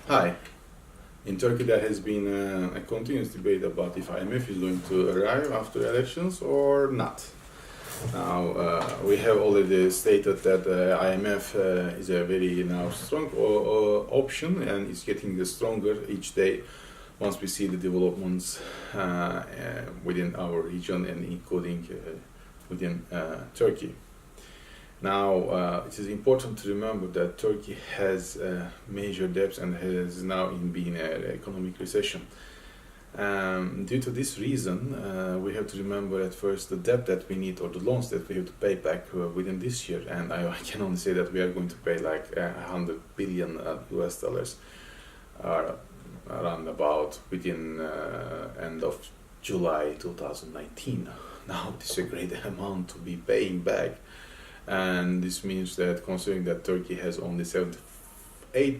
Hi. In Turkey, there has been a continuous debate about if IMF is going to arrive after elections or not. Now, we have already stated that IMF is a very now strong option and is getting stronger each day once we see the developments within our region and including within Turkey. Now, it is important to remember that Turkey has major debts and has now been in an economic recession. Due to this reason, we have to remember at first the debt that we need or the loans that we have to pay back within this year. And I can only say that we are going to pay like 100 billion US dollars around about within end of July 2019. Now, this is a great amount to be paying back. And this means that considering that Turkey has only $78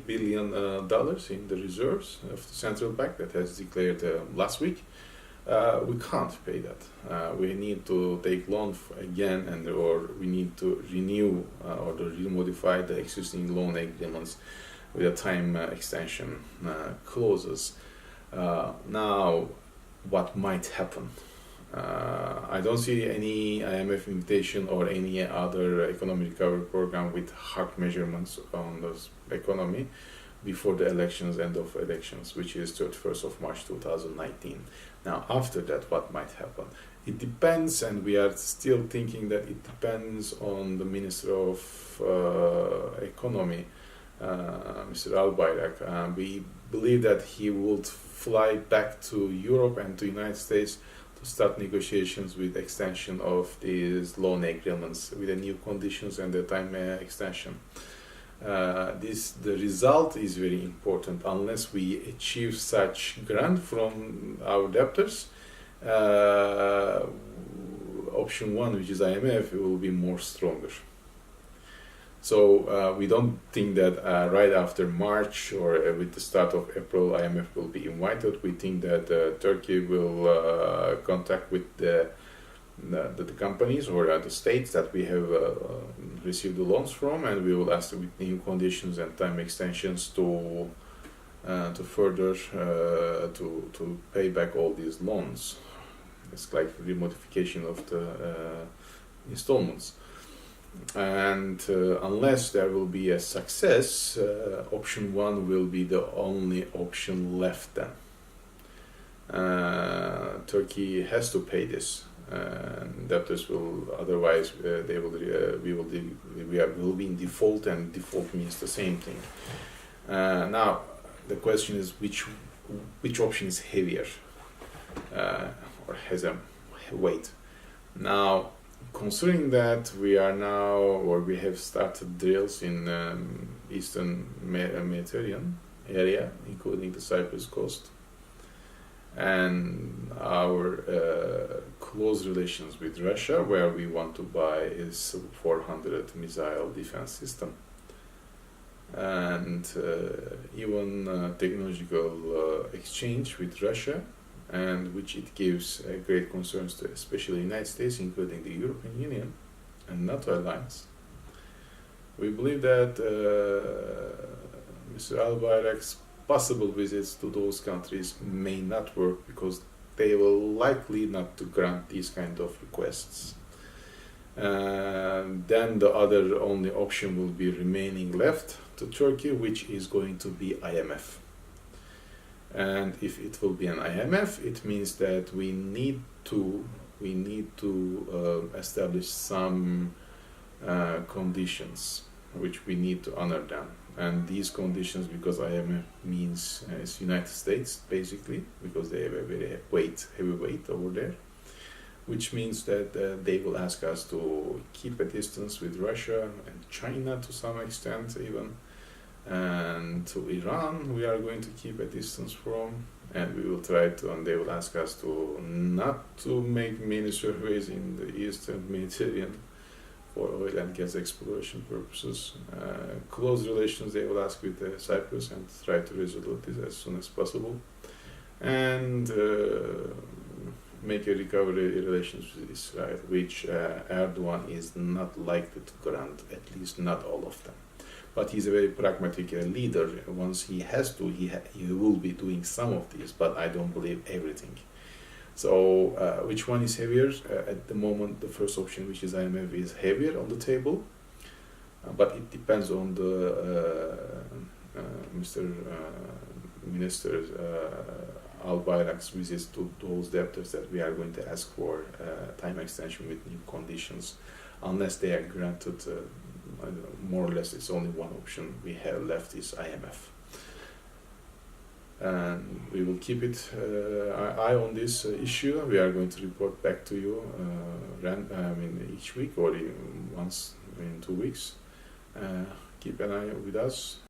billion in the reserves of the central bank that has declared last week, we can't pay that. We need to take loan again, or we need to renew or to remodify the existing loan agreements with a time extension clauses. Now, what might happen? I don't see any IMF invitation or any other economic recovery program with hard measurements on the economy before the elections, end of elections, which is 31st of March 2019. Now, after that, what might happen? It depends, and we are still thinking that it depends on the Minister of Economy, Mr. Albayrak. We believe that he would fly back to Europe and to the United States start negotiations with extension of these loan agreements with the new conditions and the time extension. The result is very important. Unless we achieve such grant from our debtors, option one, which is IMF, will be more stronger. So we don't think that right after March or with the start of April, IMF will be invited. We think that Turkey will contact with the companies or the states that we have received the loans from, and we will ask with new conditions and time extensions to further to pay back all these loans. It's like remodification of the installments. And unless there will be a success, option one will be the only option left then. Turkey has to pay this. Debtors will otherwise we will be in default, and default means the same thing. Now the question is which option is heavier or has a weight. Now, considering that we are now, or we have started drills in Eastern Mediterranean area, including the Cyprus coast, and our close relations with Russia, where we want to buy is 400 missile defense system, and even technological exchange with Russia, and which it gives great concerns to especially the United States, including the European Union and NATO alliance. We believe that Mr. Albayrak's possible visits to those countries may not work because they will likely not to grant these kind of requests. Then the other only option will be remaining left to Turkey, which is going to be IMF. And if it will be an IMF, it means that we need to establish some conditions which we need to honor them. And these conditions, because IMF means it's United States basically, because they have a very heavy weight over there, which means that they will ask us to keep a distance with Russia and China to some extent even. And to Iran, we are going to keep a distance from, and we will try to, and they will ask us to not to make many surveys in the Eastern Mediterranean for oil and gas exploration purposes. Close relations they will ask with Cyprus and try to resolve this as soon as possible, and make a recovery relations with Israel, which Erdogan is not likely to grant, at least not all of them. But he's a very pragmatic leader. Once he has to, he will be doing some of these, but I don't believe everything. So which one is heavier? At the moment, the first option, which is IMF, is heavier on the table, but it depends on the Mr. Minister Albayrak's visits to those debtors that we are going to ask for time extension with new conditions, unless they are granted. I don't know, more or less, it's only one option we have left is IMF. And we will keep it eye on this issue. We are going to report back to you each week or once in 2 weeks. Keep an eye with us.